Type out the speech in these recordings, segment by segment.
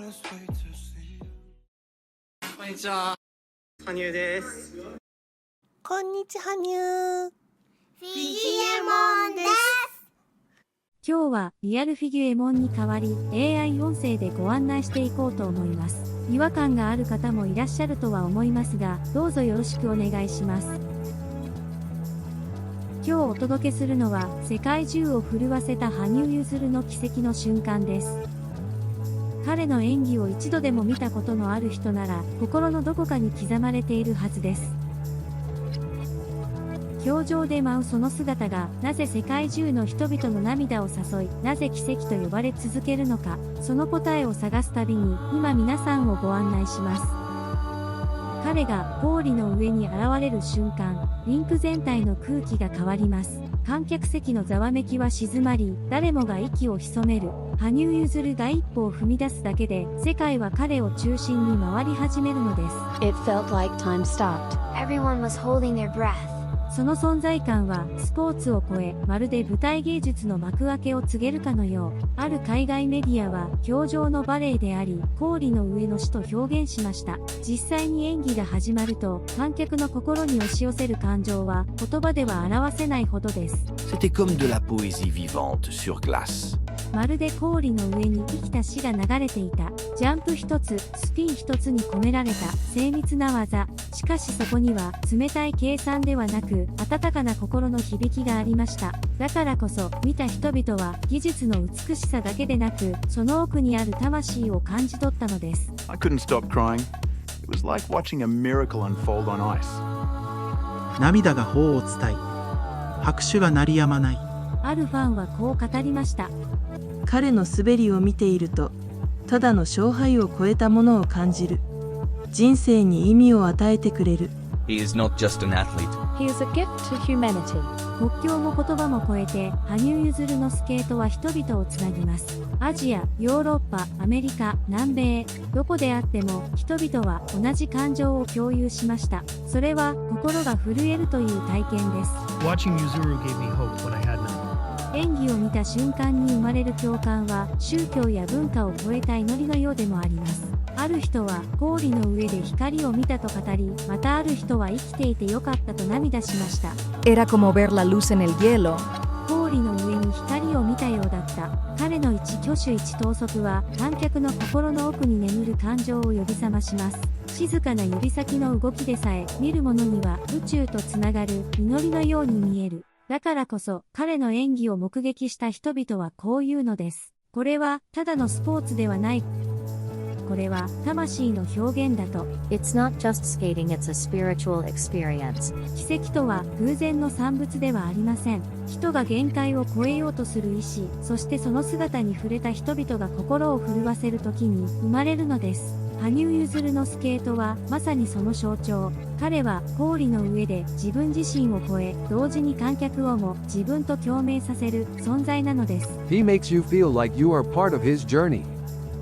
こんにちは、羽生です。こんにちは、羽生。フィギュエモンです。今日はリアルフィギュエモンに代わり AI 音声でご案内していこうと思います。違和感がある方もいらっしゃるとは思いますが、どうぞよろしくお願いします。今日お届けするのは世界中を震わせた羽生結弦の奇跡の瞬間です。彼の演技を一度でも見たことのある人なら心のどこかに刻まれているはずです。氷上で舞うその姿がなぜ世界中の人々の涙を誘い、なぜ奇跡と呼ばれ続けるのか、その答えを探す旅に今皆さんをご案内します。彼が氷の上に現れる瞬間、リンク全体の空気が変わります。観客席のざわめきは静まり、誰もが息を潜める。羽生結弦が一歩を踏み出すだけで、世界は彼を中心に回り始めるのです。It felt like time stopped. Everyone was holding their breath. その存在感はスポーツを超え、まるで舞台芸術の幕開けを告げるかのよう。ある海外メディアは氷上のバレエであり、氷の上の詩と表現しました。実際に演技が始まると、観客の心に押し寄せる感情は言葉では表せないほどです。C'était comme de la poésie vivante sur glace. まるで氷の上に生きた詩が流れていた。ジャンプ一つ、スピン一つに込められた精密な技。しかしそこには冷たい計算ではなく、温かな心の響きがありました。だからこそ見た人々は技術の美しさだけでなく、その奥にある魂を感じ取ったのです。I couldn't stop crying. It was like watching a miracle unfold on ice. 涙が頬を伝い、拍手が鳴り止まない。あるファンはこう語りました。彼の滑りを見ていると、ただの勝敗を超えたものを感じる。人生に意味を与えてくれる。He is not just an athlete. He is a gift to humanity. 国境も言葉も超えて、羽生結弦のスケートは人々をつなぎます。アジア、ヨーロッパ、アメリカ、南米、どこであっても人々は同じ感情を共有しました。それは心が震えるという体験です。Watching Yuzuru gave me hope when I had none. 演技を見た瞬間に生まれる共感は宗教や文化を超えた祈りのようでもあります。ある人は氷の上で光を見たと語り、またある人は生きていてよかったと涙しました。Era como ver la luz en el hielo. 氷の上に光を見たようだった。彼の一挙手一投足は観客の心の奥に眠る感情を呼び覚まします。静かな指先の動きでさえ見る者には宇宙とつながる祈りのように見える。だからこそ彼の演技を目撃した人々はこう言うのです。これはただのスポーツではない。これは魂の表現だと。It's not just skating, it's a spiritual experience. 奇跡とは偶然の産物ではありません。人が限界を超えようとする意志、そしてその姿に触れた人々が心を震わせる時に生まれるのです。羽生結弦のスケートはまさにその象徴。彼は氷の上で自分自身を超え、同時に観客をも自分と共鳴させる存在なのです。He makes you feel like you are part of his journey.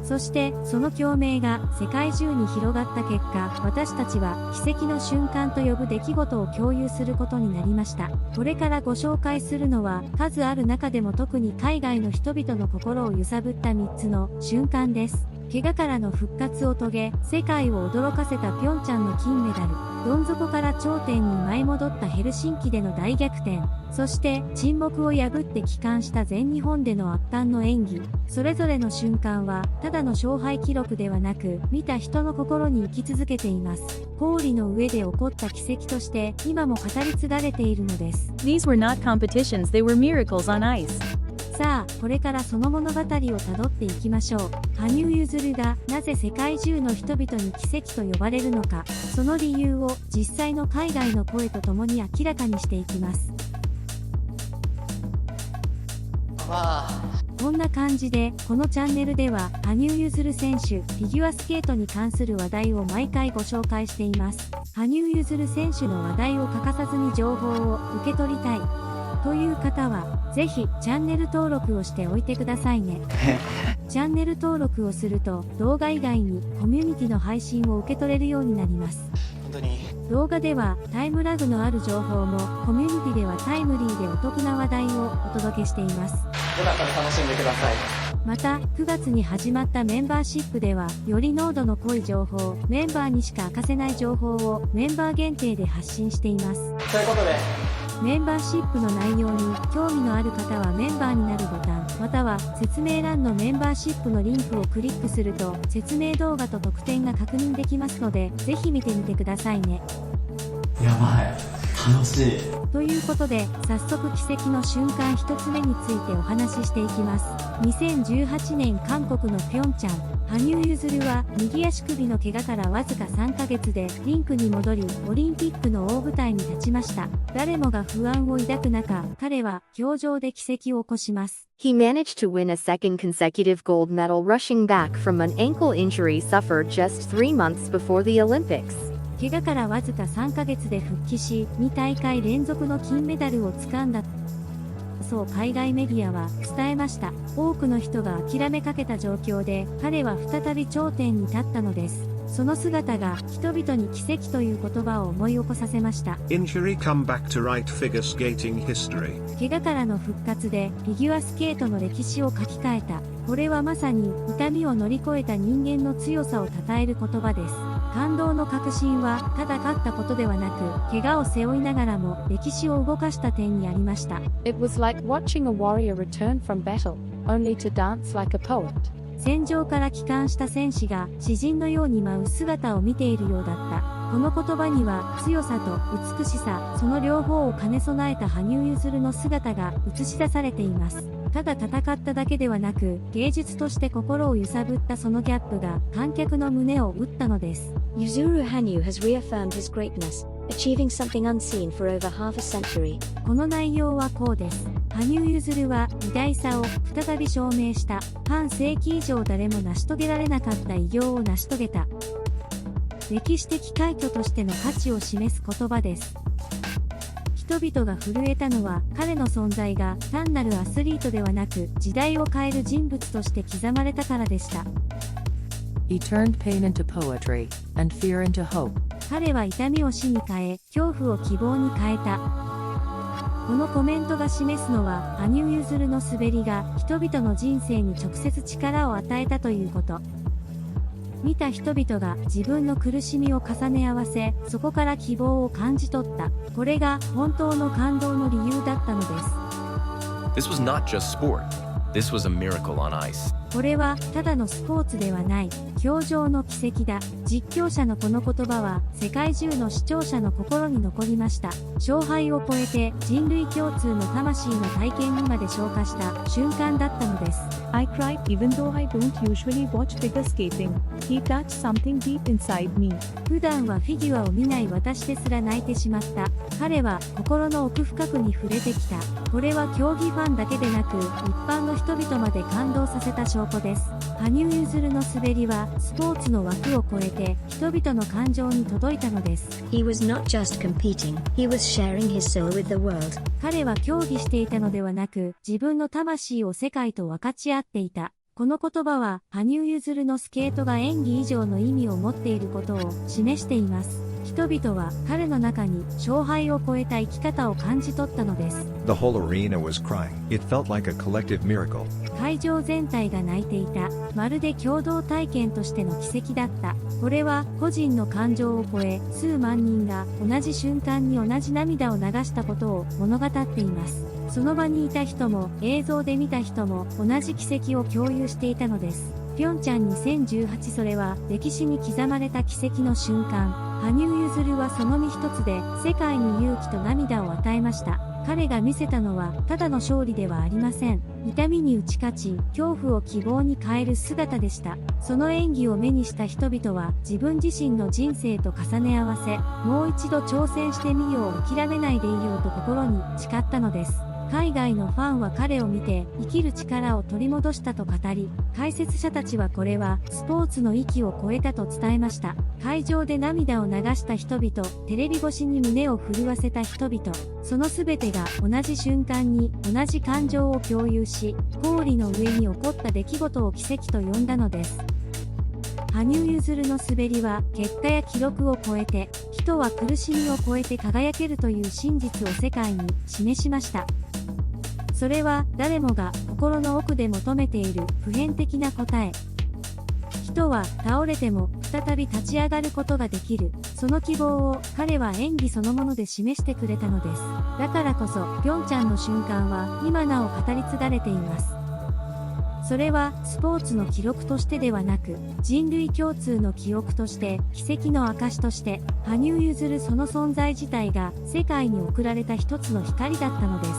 そしてその共鳴が世界中に広がった結果、私たちは奇跡の瞬間と呼ぶ出来事を共有することになりました。これからご紹介するのは数ある中でも特に海外の人々の心を揺さぶった3つの瞬間です。怪我からの復活を遂げ、世界を驚かせたピョンチャンの金メダル、どん底から頂点に舞い戻ったヘルシンキでの大逆転、そして沈黙を破って帰還した全日本での圧巻の演技。それぞれの瞬間はただの勝敗記録ではなく、見た人の心に生き続けています。氷の上で起こった奇跡として今も語り継がれているのです。 These were not competitions, they were miracles on ice. さあ、これからその物語をたどっていきましょう。羽生結弦がなぜ世界中の人々に奇跡と呼ばれるのか、その理由を実際の海外の声とともに明らかにしていきます。こんな感じで、このチャンネルでは羽生結弦選手、フィギュアスケートに関する話題を毎回ご紹介しています。羽生結弦選手の話題を欠かさずに情報を受け取りたいという方は、ぜひチャンネル登録をしておいてくださいね。チャンネル登録をすると動画以外にコミュニティの配信を受け取れるようになります。動画ではタイムラグのある情報も、コミュニティではタイムリーでお得な話題をお届けしています。よかったら楽しんでください。また、9月に始まったメンバーシップでは、より濃度の濃い情報、メンバーにしか明かせない情報をメンバー限定で発信しています。ということで、メンバーシップの内容に興味のある方はメンバーになるボタン、または説明欄のメンバーシップのリンクをクリックすると説明動画と特典が確認できますので、ぜひ見てみてくださいね。やばい。楽しい。ということで、早速奇跡の瞬間1つ目についてお話ししていきます。2018年韓国のピョンチャン。羽生結弦は右足首の怪我からわずか3ヶ月でリンクに戻り、オリンピックの大舞台に立ちました。誰もが不安を抱く中、彼は氷上で奇跡を起こします。He managed to win a second consecutive gold medal rushing back from an ankle injury suffered just 3 months before the Olympics. 怪我からわずか3ヶ月で復帰し、2大会連続の金メダルをつかんだ。そう海外メディアは伝えました。多くの人が諦めかけた状況で、彼は再び頂点に立ったのです。その姿が人々に奇跡という言葉を思い起こさせました。Injury comeback to write figure skating history. 怪我からの復活でフィギュアスケートの歴史を書き換えた。これはまさに痛みを乗り越えた人間の強さを称える言葉です。感動の確信はただ勝ったことではなく、怪我を背負いながらも歴史を動かした点にありました。It was like watching a warrior return from battle, only to dance like a poet. 戦場から帰還した戦士が詩人のように舞う姿を見ているようだった。この言葉には強さと美しさ、その両方を兼ね備えた羽生結弦の姿が映し出されています。ただ戦っただけではなく、芸術として心を揺さぶったそのギャップが観客の胸を打ったのです。Yuzuru Hanyu has reaffirmed his greatness, achieving something unseen for over half a century. この内容はこうです。羽生結弦は偉大さを再び証明した。半世紀以上誰も成し遂げられなかった偉業を成し遂げた。歴史的快挙としての価値を示す言葉です。人々が震えたのは彼の存在が単なるアスリートではなく時代を変える人物として刻まれたからでした。He turned pain into poetry, and fear into hope. 彼は痛みを死に変え、恐怖を希望に変えた。このコメントが示すのは羽生結弦の滑りが人々の人生に直接力を与えたということ。見た人々が自分の苦しみを重ね合わせ、そこから希望を感じ取った。これが本当の感動の理由だったのです。This was not just sport. This was a miracle on ice. これはただのスポーツではない、氷上の奇跡だ。実況者のこの言葉は世界中の視聴者の心に残りました。勝敗を超えて人類共通の魂の体験にまで昇華した瞬間だったのです。I cried even though I don't usually watch figure skating. He touched something deep inside me. 普段はフィギュアを見ない私ですら泣いてしまった。彼は心の奥深くに触れてきた。これは競技ファンだけでなく、一般の人々まで感動させた証拠です。羽生結弦の滑りはスポーツの枠を超えて人々の感情に届いたのです。He was not just competing, he was sharing his soul with the world. 彼は競技していたのではなく、自分の魂を世界と分かち合っていた。この言葉は羽生結弦のスケートが演技以上の意味を持っていることを示しています。人々は彼の中に勝敗を超えた生き方を感じ取ったのです。The whole arena was crying. It felt like a collective miracle. 会場全体が泣いていた。まるで共同体験としての奇跡だった。これは個人の感情を超え、数万人が同じ瞬間に同じ涙を流したことを物語っています。その場にいた人も映像で見た人も同じ奇跡を共有していたのです。ピョンチャン2018、それは歴史に刻まれた奇跡の瞬間。羽生結弦はその身一つで世界に勇気と涙を与えました。彼が見せたのはただの勝利ではありません。痛みに打ち勝ち、恐怖を希望に変える姿でした。その演技を目にした人々は自分自身の人生と重ね合わせ、もう一度挑戦してみよう、諦めないでいようと心に誓ったのです。海外のファンは彼を見て生きる力を取り戻したと語り、解説者たちはこれはスポーツの域を超えたと伝えました。会場で涙を流した人々、テレビ越しに胸を震わせた人々、その全てが同じ瞬間に同じ感情を共有し、氷の上に起こった出来事を奇跡と呼んだのです。羽生結弦の滑りは結果や記録を超えて、人は苦しみを超えて輝けるという真実を世界に示しました。そそれは誰もが心の奥で求めている普遍的な答え。人は倒れても再び立ち上がることができる。その希望を彼は演技そのもので示してくれたのです。だからこそ、ピョンチャンの瞬間は今なお語り継がれています。それはスポーツの記録としてではなく、人類共通の記憶として、奇跡の証として、羽生結弦その存在自体が世界に送られた一つの光だったのです。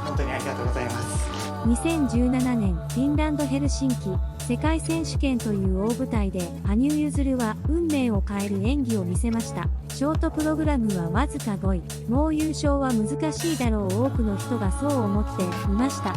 本当にありがとうございます。2017年、フィンランドヘルシンキ、世界選手権という大舞台で、羽生結弦は運命を変える演技を見せました。ショートプログラムはわずか5位。もう優勝は難しいだろう。多くの人がそう思っていました。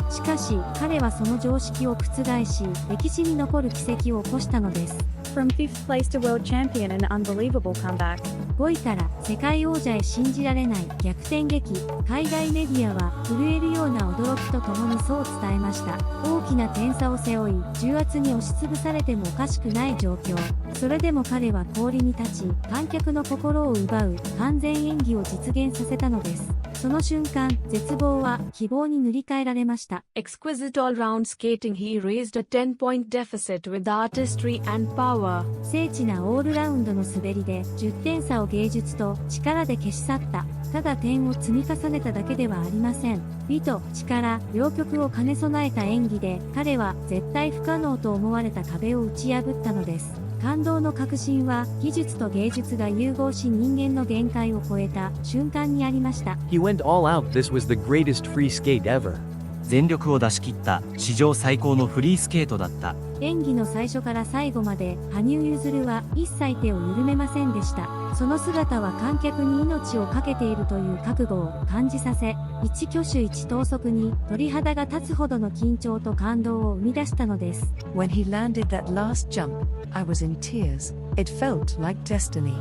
しかし、彼はその常識を覆し、歴史に残る奇跡を起こしたのです。From 5th place to world champion, an unbelievable comeback. 5位から世界王者へ信じられない逆転劇。海外メディアは震えるような驚きとともにそう伝えました。大きな点差を背負い、重圧に押しつぶされてもおかしくない状況。それでも彼は氷に立ち、観客の心を奪う完全演技を実現させたのです。その瞬間、絶望は希望に塗り替えられました。Exquisite all-round skating, he raised a 10-point deficit with artistry and power. 精緻なオールラウンドの滑りで10点差を芸術と力で消し去った。ただ点を積み重ねただけではありません。美と力、両極を兼ね備えた演技で、彼は絶対不可能と思われた壁を打ち破ったのです。感動の革新は技術と芸術が融合し人間の限界を超えた瞬間にありました。He went all out. This was the greatest free skate ever. 全力を出し切った史上最高のフリースケートだった。演技の最初から最後まで羽生結弦は一切手を緩めませんでした。その姿は観客に命を懸けているという覚悟を感じさせ、一挙手一投足に鳥肌が立つほどの緊張と感動を生み出したのです。When he landed that last jump, I was in tears. It felt like destiny.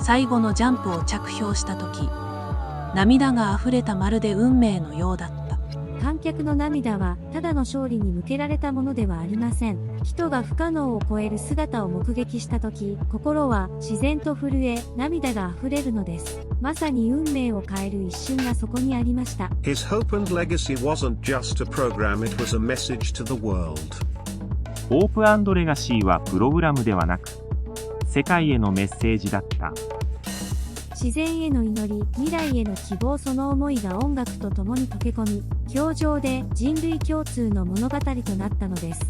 最後のジャンプを着氷した時、涙が溢れたまるで運命のようだった。観客の涙はただの勝利に向けられたものではありません。人が不可能を超える姿を目撃した時、心は自然と震え、涙が溢れるのです。まさに運命を変える一瞬がそこにありました。His hope and legacy wasn't just a program, it was a message to the world. ホープ&レガシーはプログラムではなく、世界へのメッセージだった。自然への祈り、未来への希望、その思いが音楽とともに溶け込み、氷上で人類共通の物語となったのです。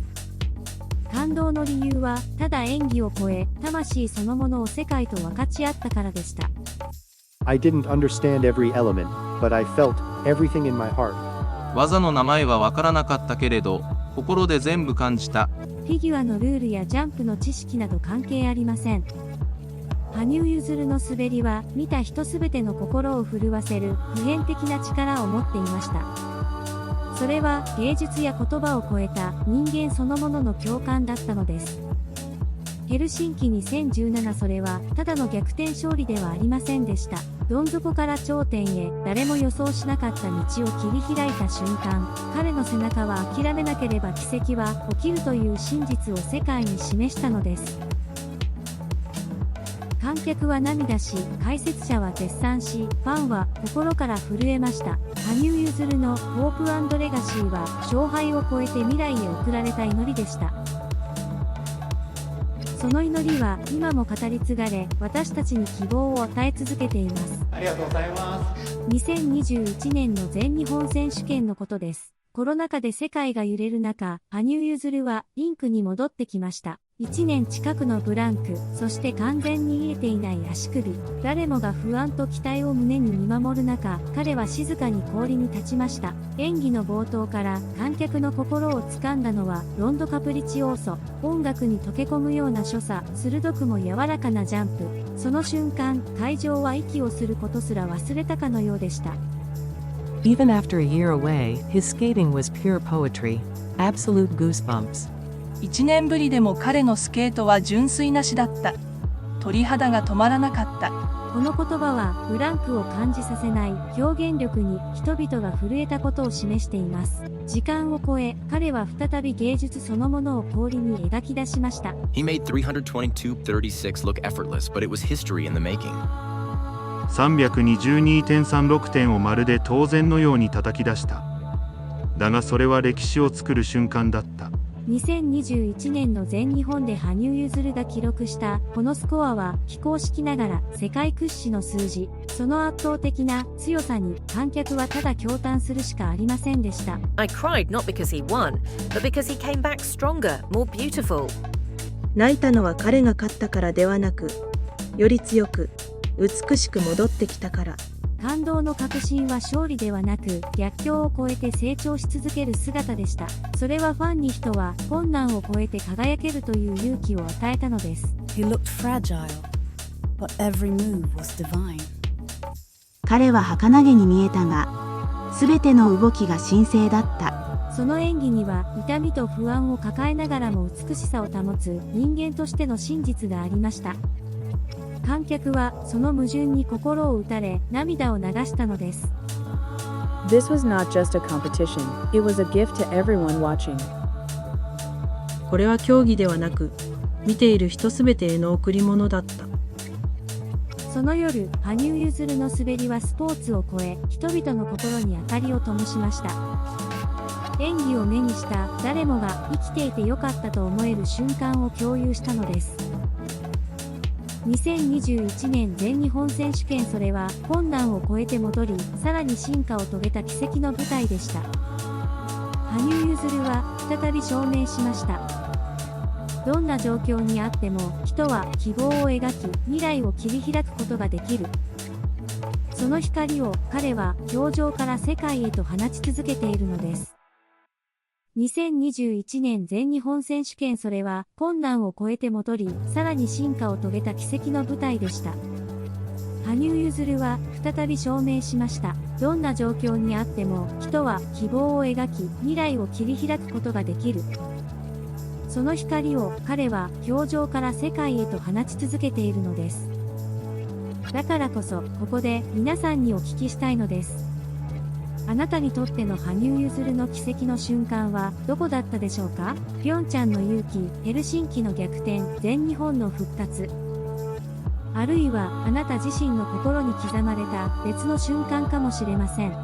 感動の理由は、ただ演技を超え、魂そのものを世界と分かち合ったからでした。I didn't understand every element, but I felt everything in my heart. 技の名前は分からなかったけれど、心で全部感じた。フィギュアのルールやジャンプの知識など関係ありません。羽生結弦の滑りは見た人すべての心を震わせる普遍的な力を持っていました。それは芸術や言葉を超えた人間そのものの共感だったのです。ヘルシンキ2017、それはただの逆転勝利ではありませんでした。どん底から頂点へ、誰も予想しなかった道を切り開いた瞬間、彼の背中は諦めなければ奇跡は起きるという真実を世界に示したのです。観客は涙し、解説者は絶賛し、ファンは心から震えました。羽生結弦のホープ&レガシーは勝敗を超えて未来へ送られた祈りでした。その祈りは今も語り継がれ、私たちに希望を与え続けています。ありがとうございます。2021年の全日本選手権のことです。コロナ禍で世界が揺れる中、羽生結弦はリンクに戻ってきました。1年近くのブランク、そして完全に癒えていない足首。誰もが不安と期待を胸に見守る中、彼は静かに氷に立ちました。演技の冒頭から観客の心を掴んだのはロンドカプリチオーソ。音楽に溶け込むような所作、鋭くも柔らかなジャンプ。その瞬間、会場は息をすることすら忘れたかのようでした。Even after a year away, his skating was pure poetry. Absolute goosebumps. 1年ぶりでも彼のスケートは純粋な詩だった。鳥肌が止まらなかった。この言葉はブランクを感じさせない表現力に人々が震えたことを示しています。時間を超え、彼は再び芸術そのものを氷に描き出しました。He made 322.36 look effortless, but it was history in the making. 322.36 点をまるで当然のように叩き出した。だがそれは歴史を作る瞬間だった。2021年の全日本で羽生結弦が記録したこのスコアは非公式ながら世界屈指の数字。その圧倒的な強さに観客はただ驚嘆するしかありませんでした。I cried not because he won, but because he came back stronger, more beautiful. 泣いたのは彼が勝ったからではなく、より強く、美しく戻ってきたから。感動の確信は勝利ではなく、逆境を超えて成長し続ける姿でした。それはファンに人は困難を超えて輝けるという勇気を与えたのです。He looked fragile, but every move was divine. 彼は儚げに見えたが、すべての動きが神聖だった。その演技には痛みと不安を抱えながらも美しさを保つ人間としての真実がありました。観客はその矛盾に心を打たれ涙を流したのです。This was not just a competition, it was a gift to everyone watching. これは競技ではなく、見ている人すべてへの贈り物だった。その夜、羽生結弦の滑りはスポーツを超え、人々の心に明かりを灯しました。演技を目にした誰もが生きていてよかったと思える瞬間を共有したのです。2021年全日本選手権、それは困難を超えて戻り、さらに進化を遂げた奇跡の舞台でした。羽生結弦は再び証明しました。どんな状況にあっても人は希望を描き、未来を切り開くことができる。その光を彼は氷上から世界へと放ち続けているのです。2021年全日本選手権、それは困難を超えて戻り、さらに進化を遂げた奇跡の舞台でした。羽生結弦は再び証明しました。どんな状況にあっても人は希望を描き、未来を切り開くことができる。その光を彼は氷上から世界へと放ち続けているのです。だからこそここで皆さんにお聞きしたいのです。あなたにとっての羽生結弦の奇跡の瞬間はどこだったでしょうか？ピョンチャンの勇気、ヘルシンキの逆転、全日本の復活。あるいはあなた自身の心に刻まれた別の瞬間かもしれません。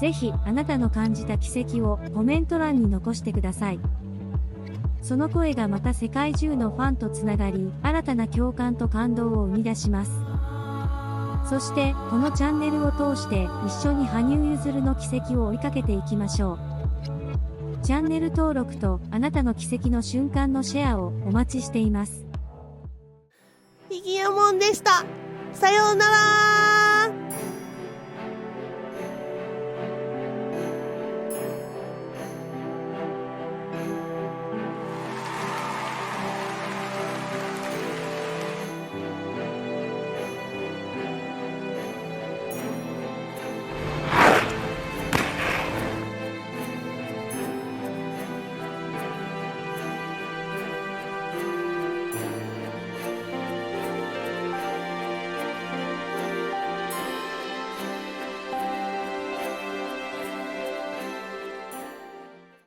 ぜひあなたの感じた奇跡をコメント欄に残してください。その声がまた世界中のファンとつながり、新たな共感と感動を生み出します。そしてこのチャンネルを通して一緒に羽生結弦の奇跡を追いかけていきましょう。チャンネル登録とあなたの奇跡の瞬間のシェアをお待ちしています。フィギュアモンでした。さようなら。